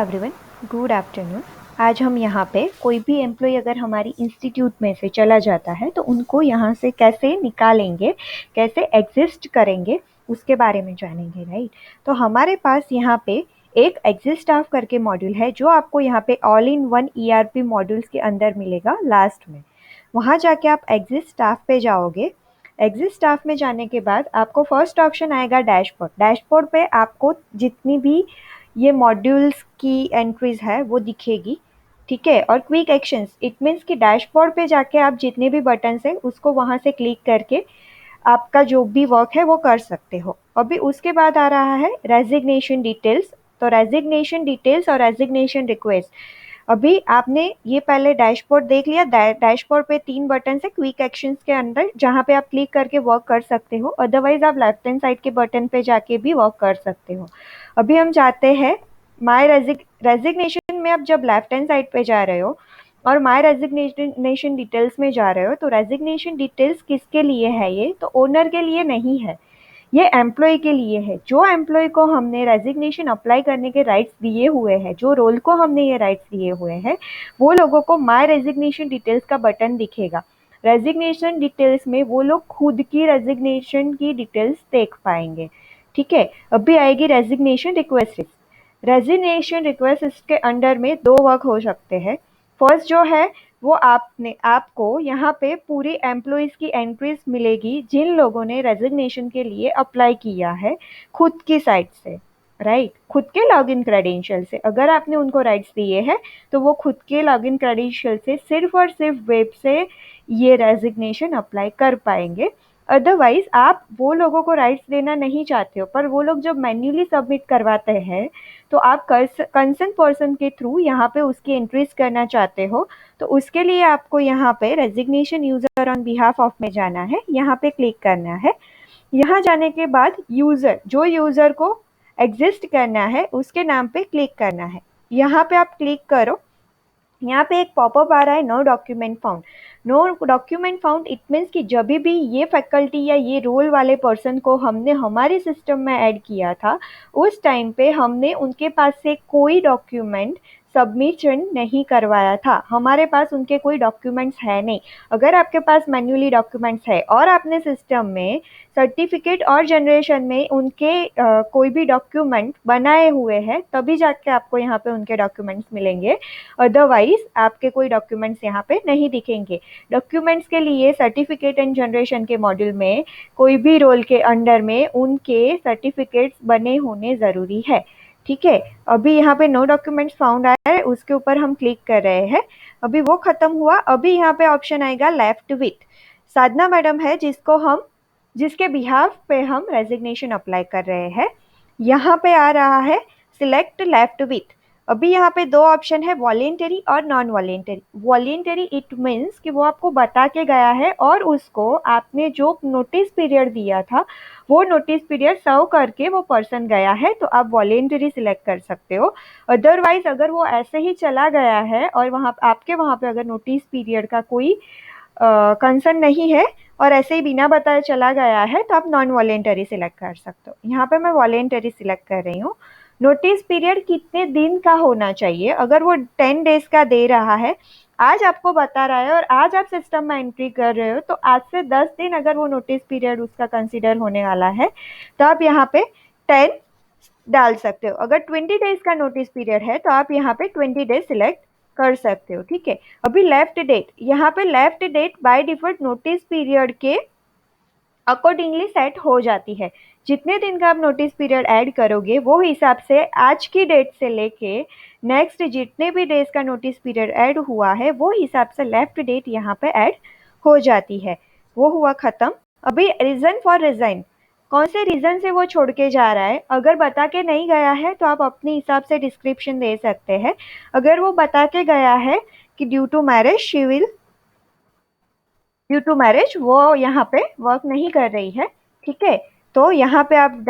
Everyone, good afternoon. आज हम यहाँ पे कोई भी एम्प्लॉय अगर हमारी इंस्टीट्यूट में से चला जाता है तो उनको यहाँ से कैसे निकालेंगे, कैसे एग्जिस्ट करेंगे, उसके बारे में जानेंगे, राइट। तो हमारे पास यहाँ पे एक एग्जिस्ट स्टाफ करके मॉड्यूल है जो आपको यहाँ पे all in one ERP modules के अंदर मिलेगा लास्ट में। वहाँ जाके आप एग्जिस्ट स्टाफ पे जाओगे। एग्जिस्ट स्टाफ में जाने के बाद आपको फर्स्ट ऑप्शन आएगा डैशबोर्ड। डैशबोर्ड पे आपको जितनी भी ये मॉड्यूल्स की एंट्रीज है वो दिखेगी, ठीक है। और क्विक एक्शंस, इट मीन्स कि डैशबोर्ड पे जाके आप जितने भी बटन्स हैं उसको वहाँ से क्लिक करके आपका जो भी वर्क है वो कर सकते हो। अभी उसके बाद आ रहा है रेजिग्नेशन डिटेल्स। तो रेजिग्नेशन डिटेल्स और रेजिग्नेशन रिक्वेस्ट, अभी आपने ये पहले डैशबोर्ड देख लिया। डैशबोर्ड पे 3 बटन है क्विक एक्शंस के अंदर, जहाँ पे आप क्लिक करके वर्क कर सकते हो। अदरवाइज आप लेफ्ट हैंड साइड के बटन पे जाके भी वर्क कर सकते हो। अभी हम चाहते हैं माय रेजिग्नेशन में, आप जब लेफ्ट हैंड साइड पे जा रहे हो और माय रेजिग्नेशन डिटेल्स में जा रहे हो, तो रेजिग्नेशन डिटेल्स किसके लिए है? ये तो ओनर के लिए नहीं है, ये एम्प्लॉय के लिए है। जो एम्प्लॉय को हमने रेजिग्नेशन अप्लाई करने के राइट्स दिए हुए हैं, जो रोल को हमने ये राइट्स दिए हुए हैं, वो लोगों को माय रेजिग्नेशन डिटेल्स का बटन दिखेगा। रेजिग्नेशन डिटेल्स में वो लोग खुद की रेजिग्नेशन की डिटेल्स देख पाएंगे, ठीक है। अभी आएगी रेजिग्नेशन रिक्वेस्ट। रेजिग्नेशन रिक्वेस्ट के अंडर में 2 वर्क हो सकते हैं। फर्स्ट जो है वो आपको यहाँ पे पूरी एम्प्लॉइज की एंट्रीज मिलेगी जिन लोगों ने रेजिग्नेशन के लिए अप्लाई किया है खुद की साइट से, राइट। खुद के लॉगिन क्रेडेंशियल से अगर आपने उनको राइट्स दिए हैं तो वो खुद के लॉगिन क्रेडेंशियल से सिर्फ और सिर्फ वेब से ये रेजिग्नेशन अप्लाई कर पाएंगे। अदरवाइज आप वो लोगों को राइट्स देना नहीं चाहते हो, पर वो लोग जब मैन्युअली सबमिट करवाते हैं तो आप कंसर्न पर्सन के थ्रू यहाँ पे उसकी एंट्रीज करना चाहते हो, तो उसके लिए आपको यहाँ पे resignation user on behalf of में जाना है, यहाँ पे क्लिक करना है। यहाँ जाने के बाद यूजर, जो यूजर को एग्जिस्ट करना है उसके नाम पे क्लिक करना है। यहाँ पे आप क्लिक करो, यहाँ पे एक पॉपअप आ रहा है, no document found. No document found it means कि जब भी ये फैकल्टी या ये रोल वाले पर्सन को हमने हमारे सिस्टम में ऐड किया था, उस टाइम पे हमने उनके पास से कोई डॉक्यूमेंट सबमिशन नहीं करवाया था। हमारे पास उनके कोई डॉक्यूमेंट्स है नहीं। अगर आपके पास मैन्युअली डॉक्यूमेंट्स है और आपने सिस्टम में सर्टिफिकेट और जनरेशन में उनके कोई भी डॉक्यूमेंट बनाए हुए हैं, तभी जाके आपको यहाँ पे उनके डॉक्यूमेंट्स मिलेंगे। अदरवाइज आपके कोई डॉक्यूमेंट्स यहाँ पे नहीं दिखेंगे। डॉक्यूमेंट्स के लिए सर्टिफिकेट एंड जनरेशन के मॉड्यूल में कोई भी रोल के अंडर में उनके सर्टिफिकेट्स बने होने ज़रूरी है, ठीक है। अभी यहाँ पे नो डॉक्यूमेंट्स फाउंड आया है, उसके ऊपर हम क्लिक कर रहे हैं। अभी वो खत्म हुआ। अभी यहाँ पे ऑप्शन आएगा लेफ्ट विथ। साधना मैडम है जिसके बिहाफ पे हम रेजिग्नेशन अप्लाई कर रहे हैं। यहाँ पे आ रहा है सिलेक्ट लेफ्ट विथ। अभी यहाँ पे 2 ऑप्शन है, वॉलेंटरी और non voluntary. Voluntary it means कि वो आपको बता के गया है और उसको आपने जो नोटिस पीरियड दिया था वो नोटिस पीरियड सर्व करके वो पर्सन गया है, तो आप वॉलेंटरी सिलेक्ट कर सकते हो। अदरवाइज अगर वो ऐसे ही चला गया है और वहाँ पे अगर नोटिस पीरियड का कोई कंसर्न नहीं है और ऐसे ही बिना बताए चला गया है, तो आप नॉन वॉलेंटरी सिलेक्ट कर सकते हो। यहाँ पे मैं वॉलेंटरी सिलेक्ट कर रही हूँ। नोटिस पीरियड कितने दिन का होना चाहिए? अगर वो 10 डेज का दे रहा है, आज आपको बता रहा है और आज आप सिस्टम में एंट्री कर रहे हो, तो आज से 10 दिन अगर वो नोटिस पीरियड उसका कंसिडर होने वाला है तो आप यहाँ पे 10 डाल सकते हो। अगर 20 डेज का नोटिस पीरियड है तो आप यहाँ पे 20 डेज सिलेक्ट कर सकते हो, ठीक है। अभी लेफ्ट डेट, यहाँ पे left date by default notice period के अकॉर्डिंगली सेट हो जाती है। जितने दिन का आप नोटिस पीरियड ऐड करोगे वो हिसाब से आज की डेट से लेके नेक्स्ट जितने भी डेज का नोटिस पीरियड ऐड हुआ है वो हिसाब से लेफ्ट डेट यहाँ पे ऐड हो जाती है। वो हुआ खत्म। अभी रीजन फॉर रिजाइन, कौन से रीजन से वो छोड़ के जा रहा है। अगर बता के नहीं गया है तो आप अपने हिसाब से डिस्क्रिप्शन दे सकते हैं। अगर वो बता के गया है कि ड्यू टू मैरिज वो यहाँ पे वर्क नहीं कर रही है, ठीक है, तो यहाँ पे आप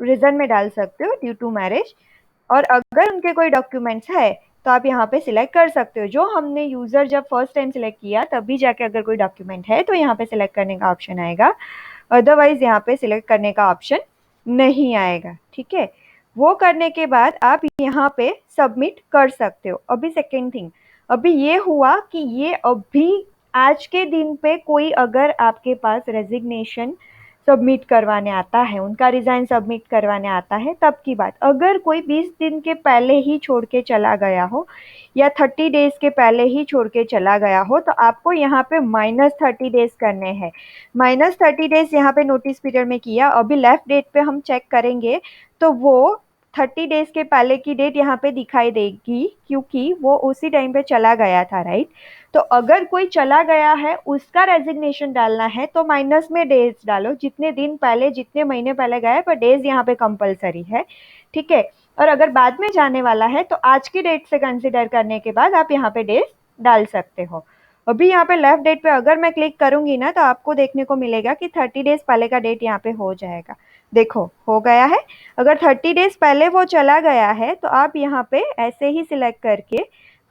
रीजन में डाल सकते हो ड्यू टू मैरिज। और अगर उनके कोई डॉक्यूमेंट्स है तो आप यहाँ पे सिलेक्ट कर सकते हो। जो हमने यूजर जब फर्स्ट टाइम सिलेक्ट किया तभी जाके अगर कोई डॉक्यूमेंट है तो यहाँ पे सिलेक्ट करने का ऑप्शन आएगा, अदरवाइज यहाँ पे सिलेक्ट करने का ऑप्शन नहीं आएगा, ठीक है। वो करने के बाद आप यहाँ पे सबमिट कर सकते हो। अभी सेकेंड थिंग, अभी ये हुआ कि ये अभी आज के दिन पे कोई अगर आपके पास रेजिग्नेशन सबमिट करवाने आता है, उनका रिजाइन सबमिट करवाने आता है, तब की बात। अगर कोई 20 दिन के पहले ही छोड़ के चला गया हो या 30 डेज के पहले ही छोड़ के चला गया हो, तो आपको यहाँ पे -30 डेज करने हैं। -30 डेज यहाँ पे नोटिस पीरियड में किया। अभी लेफ्ट डेट पे हम चेक करेंगे तो वो 30 डेज के पहले की डेट यहाँ पे दिखाई देगी, क्योंकि वो उसी टाइम पे चला गया था, राइट। तो अगर कोई चला गया है, उसका रेजिग्नेशन डालना है तो माइनस में डेज डालो, जितने दिन पहले, जितने महीने पहले गए, पर डेज यहाँ पे कंपलसरी है, ठीक है। और अगर बाद में जाने वाला है तो आज की डेट से कंसिडर करने के बाद आप यहाँ पे डेज डाल सकते हो। अभी यहाँ पे लेफ्ट डेट पे अगर मैं क्लिक करूंगी ना, तो आपको देखने को मिलेगा कि 30 डेज पहले का डेट यहाँ पे हो जाएगा। देखो हो गया है। अगर 30 डेज पहले वो चला गया है तो आप यहाँ पे ऐसे ही सिलेक्ट करके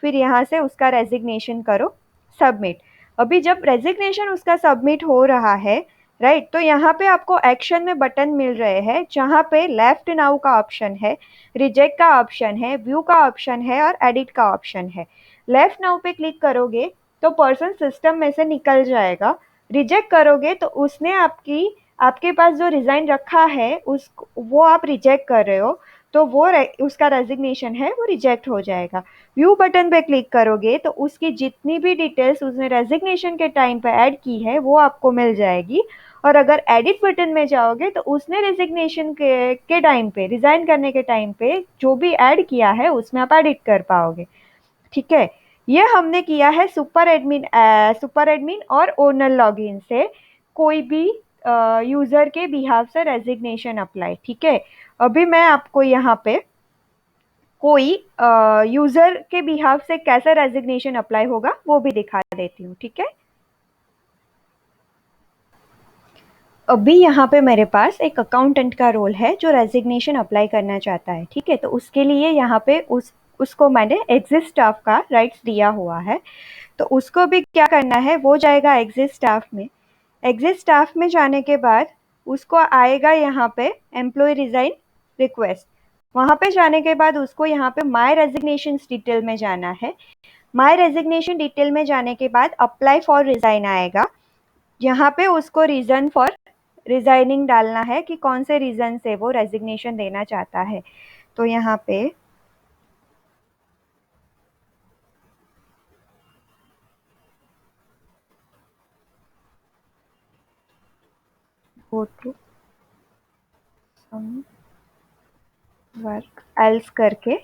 फिर यहाँ से उसका रेजिग्नेशन करो सबमिट। अभी जब रेजिग्नेशन उसका सबमिट हो रहा है, राइट, तो यहाँ पे आपको एक्शन में बटन मिल रहे हैं, जहाँ पे लेफ्ट नाउ का ऑप्शन है, रिजेक्ट का ऑप्शन है, व्यू का ऑप्शन है और एडिट का ऑप्शन है। लेफ्ट नाउ पे क्लिक करोगे तो पर्सन सिस्टम में से निकल जाएगा। रिजेक्ट करोगे तो उसने आपके पास जो रिजाइन रखा है वो आप रिजेक्ट कर रहे हो, तो वो उसका रेजिग्नेशन है वो रिजेक्ट हो जाएगा। व्यू बटन पे क्लिक करोगे तो उसकी जितनी भी डिटेल्स उसने रेजिग्नेशन के टाइम पे ऐड की है वो आपको मिल जाएगी। और अगर एडिट बटन में जाओगे तो उसने रेजिग्नेशन के टाइम पे, रिजाइन करने के टाइम पे जो भी ऐड किया है उसमें आप एडिट कर पाओगे, ठीक है। ये हमने किया है सुपर एडमिन और ओनर लॉगिन से कोई भी यूजर के बिहाफ से रेजिग्नेशन अप्लाई, ठीक है। अभी मैं आपको यहाँ पे कोई यूजर के बिहाफ से कैसे रेजिग्नेशन अप्लाई होगा वो भी दिखा देती हूँ, ठीक है। अभी यहाँ पे मेरे पास एक अकाउंटेंट का रोल है जो रेजिग्नेशन अप्लाई करना चाहता है, ठीक है। तो उसके लिए यहाँ पे उसको मैंने एग्जिट स्टाफ का राइट्स दिया हुआ है। तो उसको भी क्या करना है, वो जाएगा एग्जिट स्टाफ में। एग्जिट स्टाफ में जाने के बाद उसको आएगा यहाँ पे एम्प्लॉय रिजाइन रिक्वेस्ट। वहाँ पे जाने के बाद उसको यहाँ पे माय रेजिग्नेशन डिटेल में जाना है। माय रेजिग्नेशन डिटेल में जाने के बाद अप्लाई फॉर रिजाइन आएगा। यहाँ पे उसको रीजन फॉर रिजाइनिंग डालना है कि कौन से रीजन से वो रेजिग्नेशन देना चाहता है। तो यहाँ पे go to some work else करके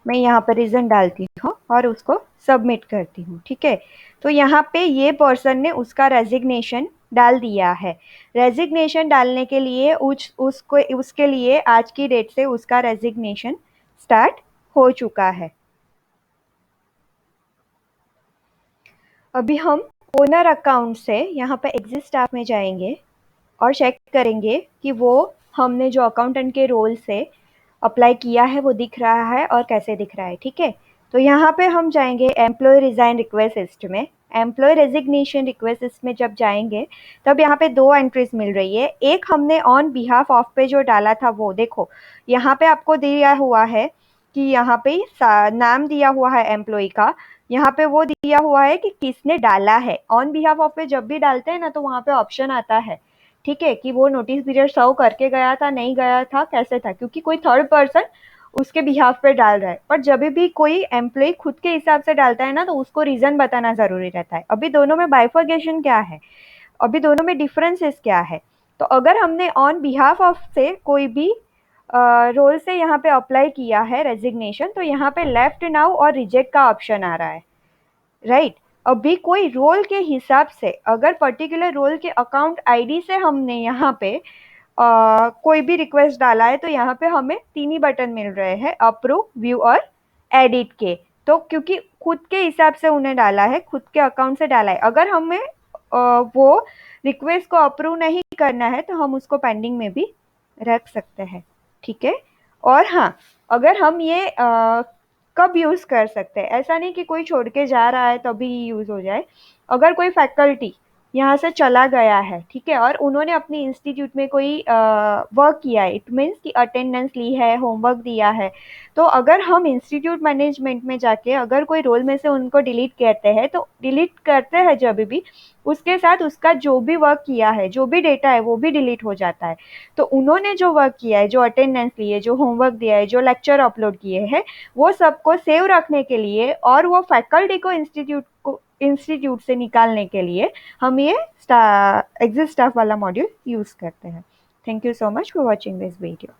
मैं यहाँ पर रीजन डालती हूँ और उसको सबमिट करती हूँ, ठीक है। तो यहाँ पे ये पर्सन ने उसका रेजिग्नेशन डाल दिया है। रेजिग्नेशन डालने के लिए उसके लिए आज की डेट से उसका रेजिग्नेशन स्टार्ट हो चुका है। अभी हम ओनर अकाउंट से यहाँ पे एग्जिट स्टाफ में जाएंगे और चेक करेंगे कि वो हमने जो अकाउंटेंट के रोल से अप्लाई किया है वो दिख रहा है और कैसे दिख रहा है, ठीक है। तो यहाँ पे हम जाएंगे एम्प्लॉय रिजाइन रिक्वेस्ट लिस्ट में। एम्प्लॉय रेजिग्नेशन रिक्वेस्ट लिस्ट में जब जाएंगे तब यहाँ पे दो एंट्रीज मिल रही है। एक हमने ऑन बिहाफ ऑफ पे जो डाला था वो देखो, यहाँ पे आपको दिया हुआ है कि यहाँ पे नाम दिया हुआ है एम्प्लॉय का, यहाँ पे वो दिया हुआ है कि किसने डाला है। ऑन बिहाफ ऑफ पे जब भी डालते हैं ना तो वहाँ पे ऑप्शन आता है, ठीक है, कि वो नोटिस पीरियड सर्व करके गया था, नहीं गया था, कैसे था, क्योंकि कोई थर्ड पर्सन उसके बिहाफ पे डाल रहा है। पर जब भी कोई एम्प्लॉय खुद के हिसाब से डालता है ना तो उसको रीजन बताना जरूरी रहता है। अभी दोनों में बाइफर्गेशन क्या है, अभी दोनों में डिफरेंसेस क्या है। तो अगर हमने ऑन बिहाफ ऑफ से कोई भी रोल से यहाँ पे अप्लाई किया है रेजिग्नेशन, तो यहाँ पे लेफ्ट नाउ और रिजेक्ट का ऑप्शन आ रहा है, राइट। अभी कोई रोल के हिसाब से अगर पर्टिकुलर रोल के अकाउंट आईडी से हमने यहाँ पे कोई भी रिक्वेस्ट डाला है तो यहाँ पे हमें तीन ही बटन मिल रहे हैं, अप्रूव, व्यू और एडिट के। तो क्योंकि खुद के हिसाब से उन्हें डाला है, खुद के अकाउंट से डाला है, अगर हमें वो रिक्वेस्ट को अप्रूव नहीं करना है तो हम उसको पेंडिंग में भी रख सकते हैं, ठीक है। और हाँ, अगर हम ये कब यूज़ कर सकते हैं, ऐसा नहीं कि कोई छोड़ के जा रहा है तभी यूज़ हो जाए। अगर कोई फैकल्टी यहाँ से चला गया है, ठीक है, और उन्होंने अपनी इंस्टीट्यूट में कोई वर्क किया है, इट मीन्स कि अटेंडेंस ली है, होमवर्क दिया है, तो अगर हम इंस्टीट्यूट मैनेजमेंट में जाके अगर कोई रोल में से उनको डिलीट करते हैं, तो डिलीट करते हैं जब भी उसके साथ उसका जो भी वर्क किया है, जो भी डेटा है, वो भी डिलीट हो जाता है। तो उन्होंने जो वर्क किया है, जो अटेंडेंस ली है, जो होमवर्क दिया है, जो लेक्चर अपलोड किए हैं, वो सबको सेव रखने के लिए और वो फैकल्टी को इंस्टीट्यूट से निकालने के लिए हम ये एग्जिट स्टाफ वाला मॉड्यूल यूज करते हैं। Thank you so much for watching this video.